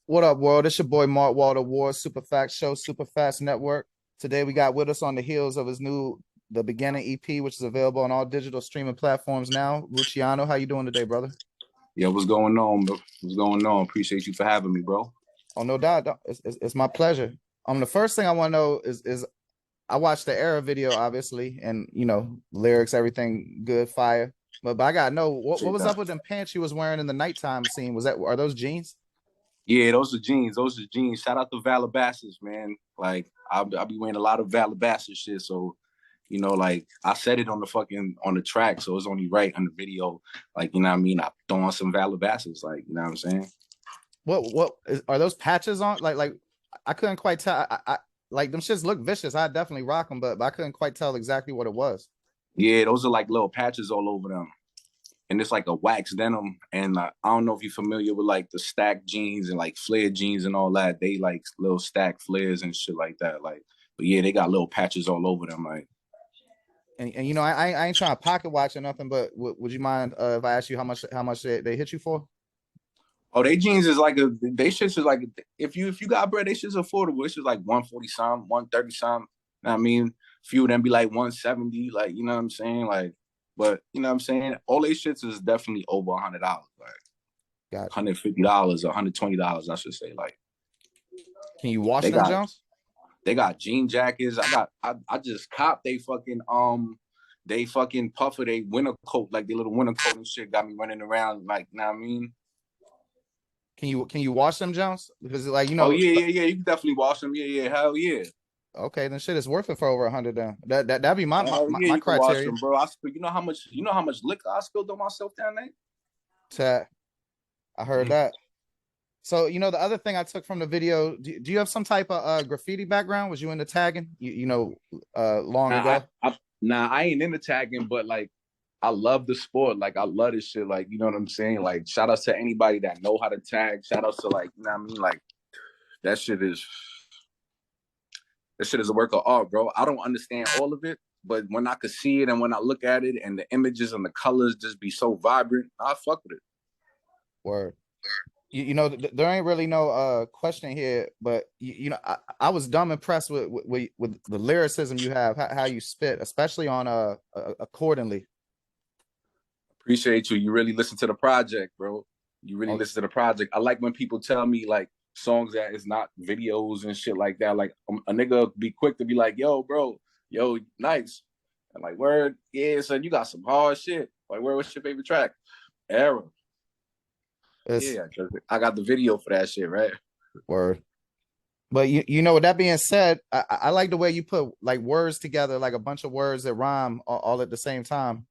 What up, world? It's your boy Mark Walter Ward, Super Fast Show, Super Fast Network. Today we got with us on the heels of his new The Beginning EP, which is available on all digital streaming platforms now. Ruciano, how you doing today, brother? Yeah, what's going on, bro? What's going on? Appreciate you for having me, bro. Oh, no doubt. It's my pleasure. The first thing I want to know is I watched the Era video, obviously, and lyrics, everything good, fire. But I gotta know what Appreciate was that. up with them pants you was wearing in the nighttime scene. Are those jeans? Yeah, those are jeans. Those are jeans. Shout out to Valabasas, man. Like I'll be wearing a lot of Valabasas shit. So, like I said it on the track, so it's only right on the video. Like, you know what I mean? I throw on some Valabasas, like, you know what I'm saying? Are those patches on? Like I couldn't quite tell. I like them shits look vicious. I definitely rock them, but I couldn't quite tell exactly what it was. Yeah, those are like little patches all over them. And it's like a wax denim. And I don't know if you're familiar with like the stacked jeans and like flared jeans and all that. They like little stacked flares and shit like that. Like, but yeah, they got little patches all over them. Like, And I ain't trying to pocket watch or nothing, but would you mind if I ask you how much they hit you for? oh, they jeans is like they shits is like if you got bread, they shits affordable. It's just like 140 some, 130 some. I mean, few of them be like 170, like you know what I'm saying? Like, but you know what I'm saying? All they shits is definitely over $100, like Got you. $150 or $120, I should say. Like Can you wash they them, got Jones? they got jean jackets. I just copped they fucking puffer they winter coat, like their little winter coat and shit got me running around like you know what I mean? Can you wash them, Jones? Because Oh yeah. You can definitely wash them. Yeah, hell yeah. okay, then shit is worth it for over 100. Then that'd be my my, Oh my, yeah, my you can wash criteria. them, bro. I spill. You know how much liquor I spilled on myself down there. To I heard that. So the other thing I took from the video, do you have some type of graffiti background? Was you into tagging? Long Nah, ago? I ain't into tagging, but like I love the sport. Like I love this shit. Like you know what I'm saying. Like shout out to anybody that know how to tag. Shout out to like you know what I mean. Like that shit is that shit is a work of art, bro. I don't understand all of it, but when I could see it and when I look at it and the images and the colors just be so vibrant, I fuck with it. Word. There ain't really no question here, but I was dumb impressed with the lyricism you have, how you spit, especially on accordingly. Appreciate you. You really listen to the project, bro. You really Oh, listen to the project. I like when people tell me like songs that is not videos and shit like that. Like a nigga be quick to be like, "Yo, bro, yo, nice." And like, word, yeah, son, you got some hard shit. Like, what's your favorite track? Era. it's Yeah, 'cause I got the video for that shit, right? word. But with that being said, I like the way you put like words together, like a bunch of words that rhyme all at the same time.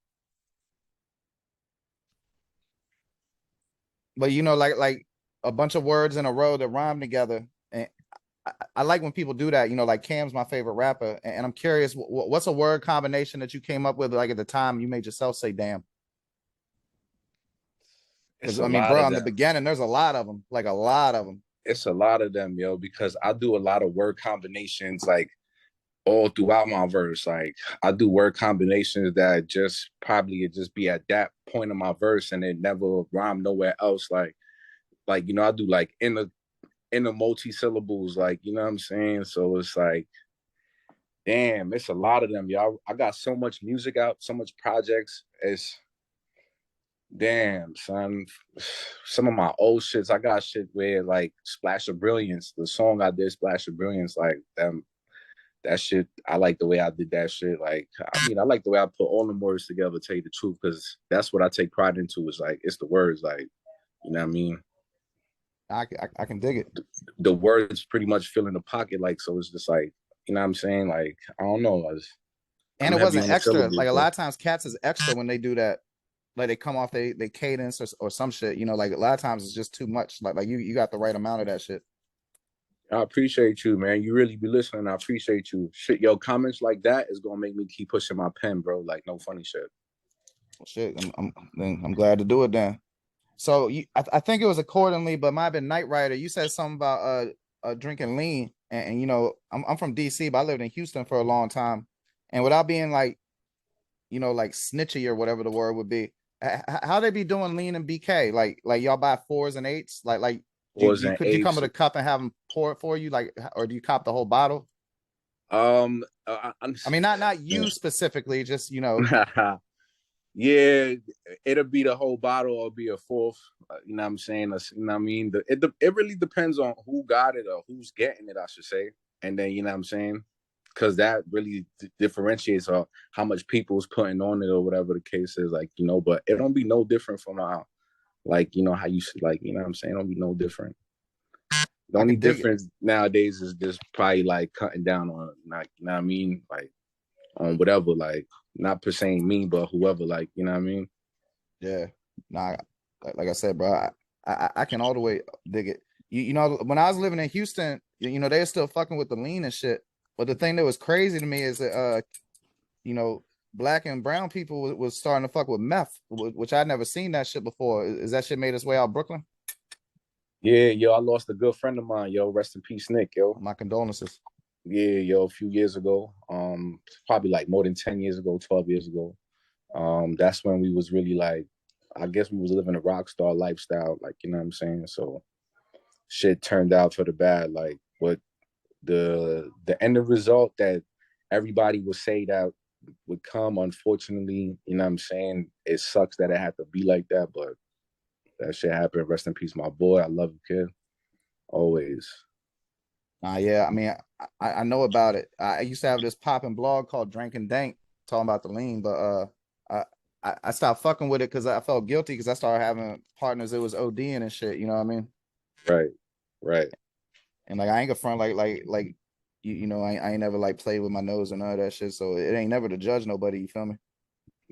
But like a bunch of words in a row that rhyme together. And I like when people do that. Like Cam's my favorite rapper, and I'm curious, what's a word combination that you came up with like at the time you made yourself say "damn"? Because It's a I mean, lot bro, of in the them. beginning, there's a lot of them, like a lot of them. It's a lot of them, yo, because I do a lot of word combinations like all throughout my verse. Like I do word combinations that just probably it just be at that point of my verse and it never rhyme nowhere else. Like I do like in the multi syllables, like you know what I'm saying. So it's like, damn, it's a lot of them, y'all. I got so much music out, so much projects. It's damn, son. Some of my old shits, I got shit where like Splash of Brilliance, the song I did, Splash of Brilliance, like them that shit, I like the way I did that shit. Like, I mean, I like the way I put all them words together, to tell you the truth, because that's what I take pride into is like, it's the words, like, you know what I mean? I can dig it. The words pretty much fill in the pocket, like, so it's just like, you know what I'm saying? Like, I don't know. And I'm it heavy wasn't on the extra. syllables, Like a bro. lot of times, cats is extra when they do that. Like they come off they cadence or some shit. Like a lot of times it's just too much. Like you got the right amount of that shit. I appreciate you, man. You really be listening. I appreciate you. Shit, yo, comments like that is gonna make me keep pushing my pen, bro. Like, no funny shit. Well, shit, I'm glad to do it then. So I think it was accordingly, but might have been Night Rider. You said something about drinking lean, and I'm from DC, but I lived in Houston for a long time, and without being like like snitchy or whatever the word would be, how they be doing lean and BK? Like y'all buy fours and eights, like wasn't Could you come age. with a cup and have them pour it for you, like, or do you cop the whole bottle? I'm I mean, not you specifically, just yeah, it'll be the whole bottle or be a fourth. You know what I'm saying? You know what I mean? It really depends on who got it or who's getting it, I should say. And then, you know what I'm saying? Because that really differentiates how much people's putting on it or whatever the case is. Like, you know, but it don't be no different from like, you know, how you like, you know what I'm saying? It don't be no different. The I only could dig it. difference nowadays is just probably like cutting down on, like, you know what I mean? Like, on whatever, like, not per se me, but whoever, like, you know what I mean? Yeah. Nah, like I said, bro, I can all the way dig it. You know, when I was living in Houston, you know, they're still fucking with the lean and shit. But the thing that was crazy to me is that you know, black and brown people was starting to fuck with meth, which I'd never seen that shit before. Is that shit made its way out Brooklyn? Yeah, yo, I lost a good friend of mine, yo. Rest in peace, Nick, yo. My condolences. Yeah, yo, a few years ago. Probably like more than 10 years ago, 12 years ago. That's when we was really like, I guess we was living a rock star lifestyle, like, you know what I'm saying? So shit turned out for the bad. Like, but the end of result that everybody would say that would come, unfortunately, you know what I'm saying? It sucks that it had to be like that, but that shit happened. Rest in peace, my boy. I love you, kid. Always. Yeah, I mean, I know about it. I used to have this popping blog called Drink and Dank talking about the lean, but I I stopped fucking with it because I felt guilty because I started having partners that was ODing and shit. You know what I mean? Right. Right. And like I ain't gonna front like you know I ain't never like played with my nose or none of that shit. So it ain't never to judge nobody. You feel me?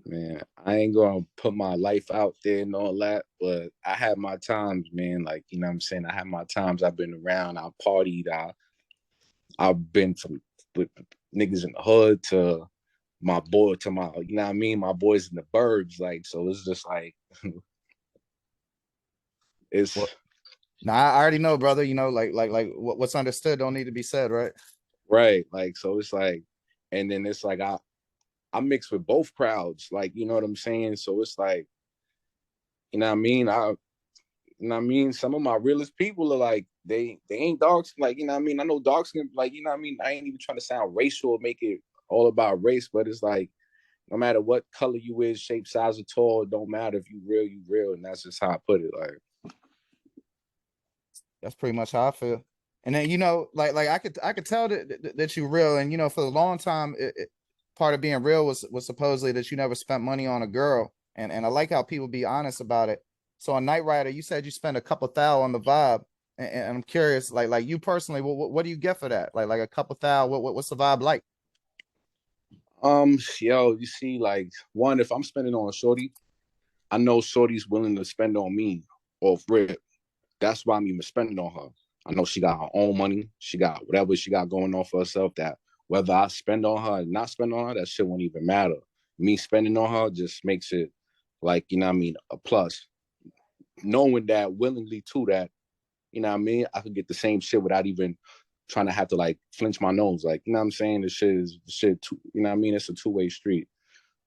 Man, I ain't gonna put my life out there and all that, but I had my times, man. Like, you know what I'm saying? I had my times. I've been around, I partied, I've been to with niggas in the hood to my boy to my, you know what I mean? My boys in the burbs. Like, so it's just like Well, it's now I already know, brother. You know, like what's understood don't need to be said, right? right. Like, so it's like, and then it's like I mix with both crowds, like, you know what I'm saying? So it's like, you know what I mean? You know what I mean? Some of my realest people are like, they ain't dark skin. Like, you know what I mean? I know dark skin, like, you know what I mean? I ain't even trying to sound racial or make it all about race, but it's like, no matter what color you is, shape, size, or tall, it don't matter. If you real, you real. And that's just how I put it. Like, That's pretty much how I feel. And then you know, like I could tell that you real. And you know, for a long time, part of being real was supposedly that you never spent money on a girl. And I like how people be honest about it. So on Night Rider, you said you spent a couple thou on the vibe, and I'm curious, like you personally, what do you get for that? Like a couple thou, what's the vibe like? yo, you see, like, one, if I'm spending on a shorty, I know shorty's willing to spend on me off rip. That's why I'm even spending on her. I know she got her own money. She got whatever she got going on for herself. That whether I spend on her or not spend on her, that shit won't even matter. Me spending on her just makes it like, you know what I mean, a plus. Knowing that willingly too, that, you know what I mean, I could get the same shit without even trying to have to like flinch my nose. Like, you know what I'm saying? The shit too, you know what I mean? It's a two-way street.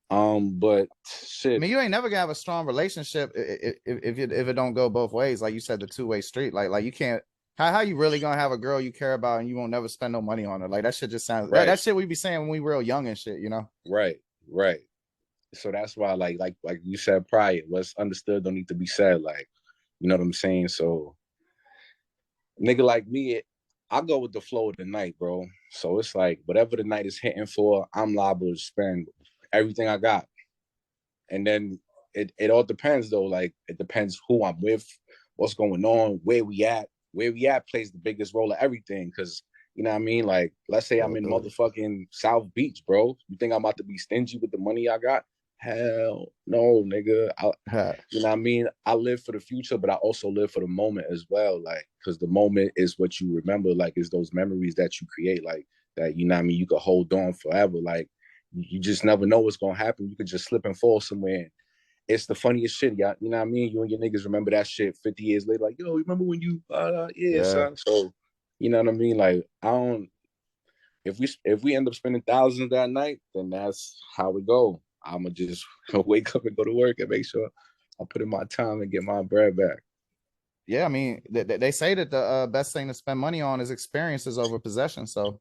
But I shit, mean, you ain't never gonna have a strong relationship if it don't go both ways. Like you said, the two-way street. Like you can't. How you really gonna have a girl you care about and you won't never spend no money on her? Like that shit just sounds right, that shit we be saying when we real young and shit. You know? right, right. So that's why, like you said prior, what's understood don't need to be said. Like, you know what I'm saying? So nigga like me, I go with the flow of the night, bro. So it's like whatever the night is hitting for, I'm liable to spend everything I got. And then it all depends though. Like, it depends who I'm with, what's going on, where we at. Where we at plays the biggest role of everything. Cause you know what I mean? Like, let's say I'm in Availability. motherfucking South Beach, bro. You think I'm about to be stingy with the money I got? Hell no, nigga. You know what I mean? I live for the future, but I also live for the moment as well. Like, cause the moment is what you remember. Like, it's those memories that you create. Like that, you know what I mean? You could hold on forever. Like, you just never know what's gonna happen. You could just slip and fall somewhere. It's the funniest shit, y'all. You know what I mean? You and your niggas remember that shit 50 years later. Like, yo, remember when you yeah, Yeah. son. So, you know what I mean? Like, I don't if we end up spending thousands that night, then that's how it go. I'ma just wake up and go to work and make sure I put in my time and get my bread back. yeah, I mean, they say that the best thing to spend money on is experiences over possession. So,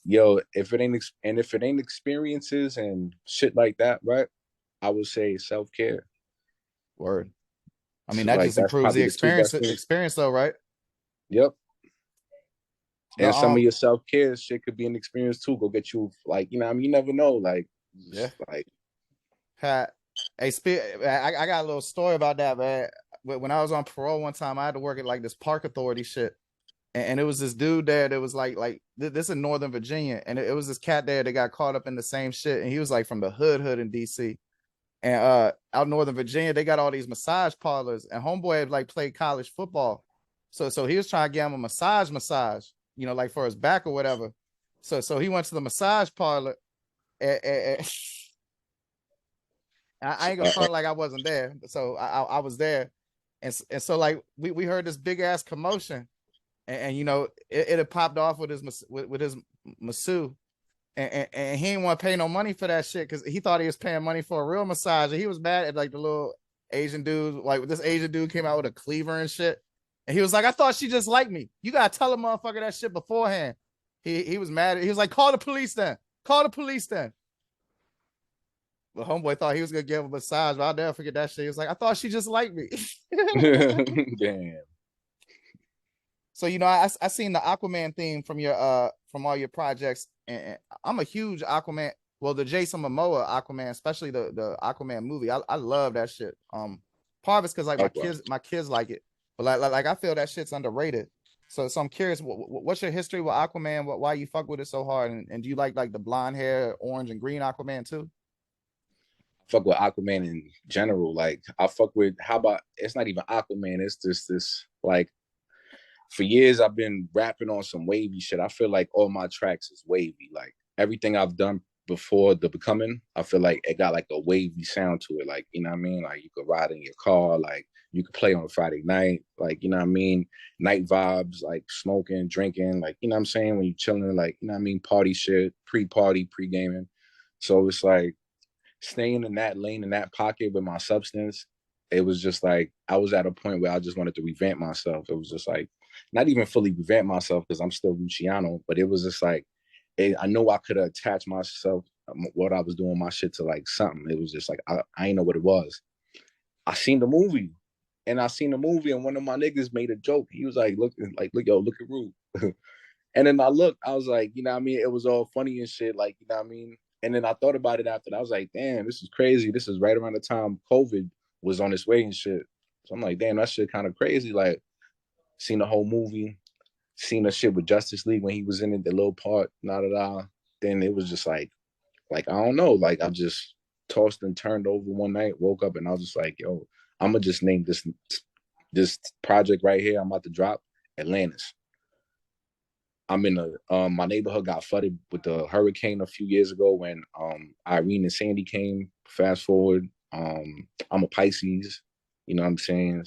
Yo, if it ain't experiences and shit like that, right? I would say self care. word. I mean, that Like just that's improves the probably the two experience. best things. Experience, though, right? Yep. No, And some of your self care shit could be an experience too. Go get you like, you know, what I mean, you never know. Like, yeah. just like Had I got a little story about that, man. When I was on parole one time, I had to work at like this park authority shit, and it was this dude there that was this in Northern Virginia, and it was this cat there that got caught up in the same shit, and he was like from the hood in DC. And out in Northern Virginia, they got all these massage parlors, and homeboy had like played college football, so he was trying to get him a massage, you know, like for his back or whatever. So he went to the massage parlor, and I ain't gonna uh, front like I wasn't there. So I was there, and so like we heard this big ass commotion, and you know it had popped off with his masseuse, and he didn't want to pay no money for that shit because he thought he was paying money for a real massage, and he was mad at like the little Asian dude. Like this Asian dude came out with a cleaver and shit, and he was like, "I thought she just liked me. You gotta tell a motherfucker that shit beforehand." He was mad. He was like, "Call the police then. Call the police then." The homeboy thought he was gonna give him a massage, but I'll never forget that shit. He was like, "I thought she just liked me." damn. So you know, I seen the Aquaman theme from all your projects, and I'm a huge Aquaman. Well, the Jason Momoa Aquaman, especially the Aquaman movie, I love that shit. Part of it's because like Likewise. my kids like it, but like I feel that shit's underrated. So I'm curious, what's your history with Aquaman? Why you fuck with it so hard, and do you like the blonde hair, orange and green Aquaman too? Fuck with Aquaman in general. Like I fuck with how about it's not even Aquaman, it's just this like for years I've been rapping on some wavy shit. I feel like all my tracks is wavy. Like everything I've done before the becoming, I feel like it got like a wavy sound to it. Like, you know what I mean? Like you could ride in your car, like you could play on Friday night, like, you know what I mean? Night vibes, like smoking, drinking, like, you know what I'm saying? When you chilling, like, you know what I mean? Party shit, pre-party, pre-gaming. So it's like staying in that lane, in that pocket with my substance, it was just like I was at a point where I just wanted to revamp myself. It was just like not even fully revamp myself because I'm still Ruciano, but it was just like I know I could attach myself what I was doing my shit to like something. It was just like I ain't know what it was. I seen the movie. And I seen the movie, and one of my niggas made a joke. He was like, look, yo, look at Rue. And then I looked, I was like, you know what I mean? It was all funny and shit, like, you know what I mean? And then I thought about it after that. I was like, damn, this is crazy. This is right around the time COVID was on its way and shit. So I'm like, damn, that shit kind of crazy. Like, seen the whole movie, seen the shit with Justice League when he was in it, the little part, not at all. Then it was just like, I don't know. Like, I just tossed and turned over one night, woke up, and I was just like, yo, I'm gonna just name this project right here I'm about to drop Atlantis. I'm in my neighborhood got flooded with the hurricane a few years ago when Irene and Sandy came. Fast forward, I'm a Pisces, you know what I'm saying?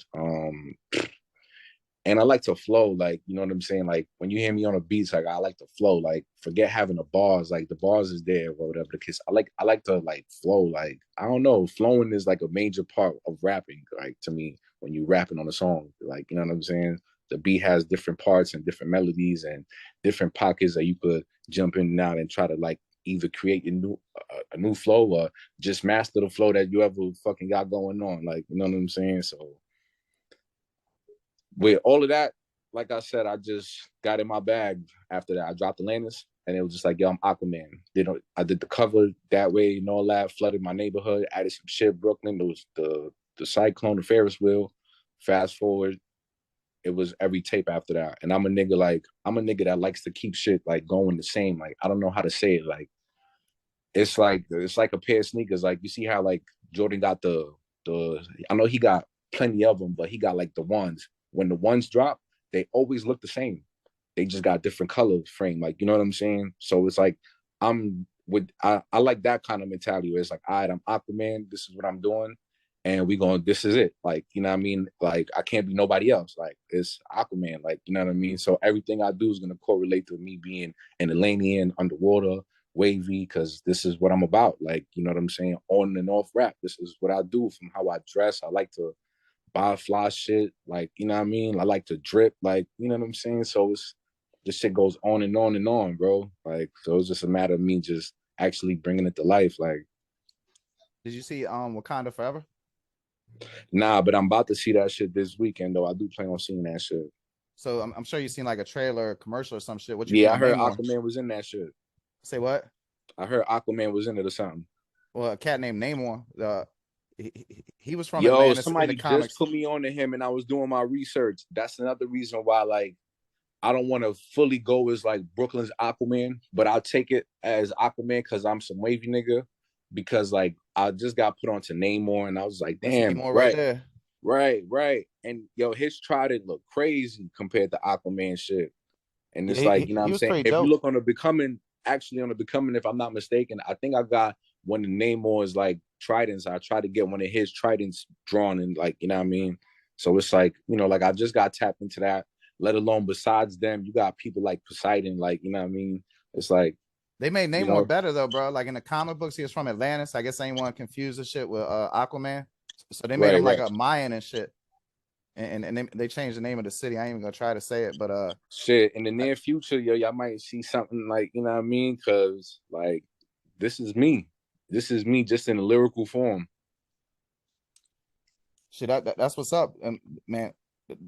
And I like to flow, like, you know what I'm saying? Like when you hear me on a beats, like I like to flow, like forget having the bars, like the bars is there or whatever the case. I like to like flow, like I don't know, flowing is like a major part of rapping, like to me, when you rapping on a song, like you know what I'm saying? The beat has different parts and different melodies and different pockets that you could jump in and out and try to like either create a new flow or just master the flow that you ever fucking got going on, like you know what I'm saying? So with all of that, like I said, I just got in my bag after that. I dropped Atlantis, and it was just like, yo, I'm Aquaman. I did the cover that way and all that, flooded my neighborhood, added some shit, Brooklyn. There was the cyclone, the Ferris wheel. Fast forward, it was every tape after that. And I'm a nigga that likes to keep shit like going the same. Like I don't know how to say it. Like it's like a pair of sneakers. Like you see how like Jordan got the I know he got plenty of them, but he got like the ones. When the ones drop, they always look the same. They just got different colors frame. Like you know what I'm saying? So it's like I like that kind of mentality where it's like, all right, I'm Aquaman, this is what I'm doing, and this is it. Like, you know what I mean? Like I can't be nobody else. Like it's Aquaman, like, you know what I mean? So everything I do is gonna correlate to me being an Atlantean underwater wavy because this is what I'm about. Like, you know what I'm saying? On and off rap. This is what I do from how I dress. I like to buy fly shit. Like, you know what I mean? I like to drip, like, you know what I'm saying? So it's this shit goes on and on and on, bro. Like, so it's just a matter of me just actually bringing it to life. Like, Did you see Wakanda Forever? nah, but I'm about to see that shit this weekend though. I do plan on seeing that shit. So I'm sure you've seen like a trailer, commercial or some shit. What you Yeah, I think? heard Name more. Aquaman was in that shit. Say what? I heard Aquaman was in it or something. Well, a cat named Namor. He was from Yo, Atlantis in the somebody just comics. put me on to him and I was doing my research. That's another reason why, like, I don't want to fully go as like Brooklyn's Aquaman, but I'll take it as Aquaman because I'm some wavy nigga. Because like I just got put onto Namor and I was like, That's damn, Namor right right, there. right. And yo, his trident look crazy compared to Aquaman shit. And Yeah, it's like, you know what he I'm was saying? pretty If you dope. look on the becoming, actually on the becoming, if I'm not mistaken, I think I got one of Namor's like tridents. I tried to get one of his tridents drawn and like, you know what I mean? So it's like, you know, like I just got tapped into that, let alone besides them, you got people like Poseidon, like, you know what I mean? It's like, They made you Namor know, better though, bro. Like in the comic books, he was from Atlantis. I guess anyone confused the shit with Aquaman. So they made him like right. a Mayan and shit. And they changed the name of the city. I ain't even gonna try to say it, but Shit, in the near future, yo, y'all might see something like, you know what I mean? Cause like, this is me. This is me just in a lyrical form. shit, that's what's up. And man,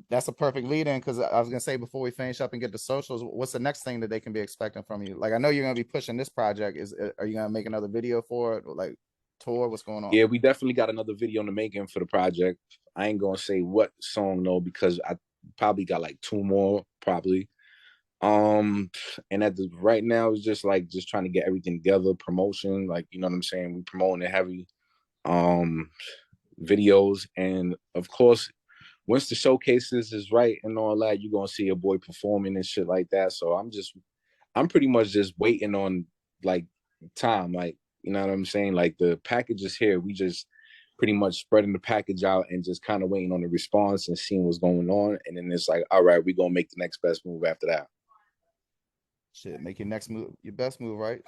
that's a perfect lead in because I was gonna say before we finish up and get the socials, what's the next thing that they can be expecting from you? Like I know you're gonna be pushing this project. Are you gonna make another video for it? Or like tour? What's going on? Yeah, we definitely got another video in the making for the project. I ain't gonna say what song though, because I probably got like two more, probably. And at the right now it's just like just trying to get everything together, promotion, like you know what I'm saying. We promoting it heavy, um, videos, and of course, once the showcases is right and all that, you're gonna see a boy performing and shit like that. So I'm pretty much just waiting on like time, like you know what I'm saying. Like the package is here, we just pretty much spreading the package out and just kind of waiting on the response and seeing what's going on. And then it's like, all right, we're gonna make the next best move after that. Shit, make your next move your best move, right?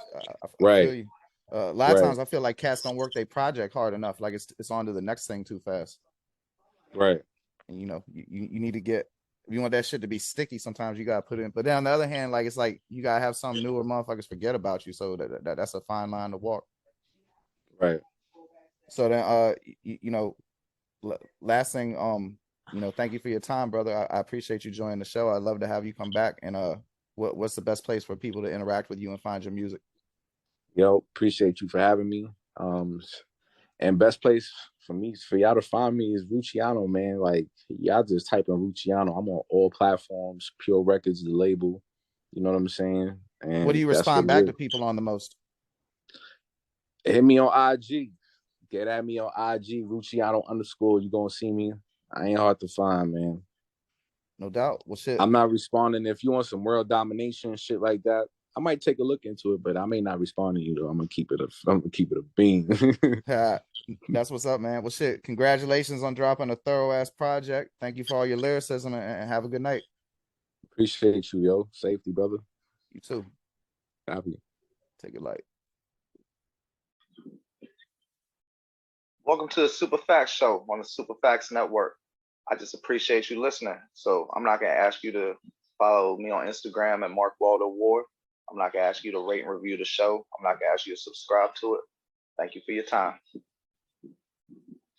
I feel Right, you. A lot of right, times I feel like cats don't work their project hard enough. Like it's on to the next thing too fast. right, And you know, you need to get if you want that shit to be sticky, sometimes you gotta put it in. But then on the other hand, like it's like you gotta have some newer motherfuckers forget about you. So that's a fine line to walk. right. So then you know, last thing, thank you for your time, brother. I appreciate you joining the show. I'd love to have you come back. And what's the best place for people to interact with you and find your music? Yo, appreciate you for having me. Um, and best place for me for y'all to find me is Ruciano, man. Like y'all just type in Ruciano. I'm on all platforms. Pure Records, the label. You know what I'm saying? What do And you that's what respond it back is. to people on the most? Hit me on IG. Get at me on IG, Ruciano _. You gonna see me. I ain't hard to find, man. No doubt. Well, shit. I'm not responding. If you want some world domination shit like that, I might take a look into it, but I may not respond to you though. I'm gonna keep it a bean. That's what's up, man. Well, shit. Congratulations on dropping a thorough ass project. Thank you for all your lyricism and have a good night. Appreciate you, yo. Safety, brother. You too. Copy. Take it light. Welcome to the Super Facts Show on the Super Facts Network. I just appreciate you listening. So I'm not going to ask you to follow me on Instagram at Mark Waldo Ward. I'm not going to ask you to rate and review the show. I'm not going to ask you to subscribe to it. Thank you for your time.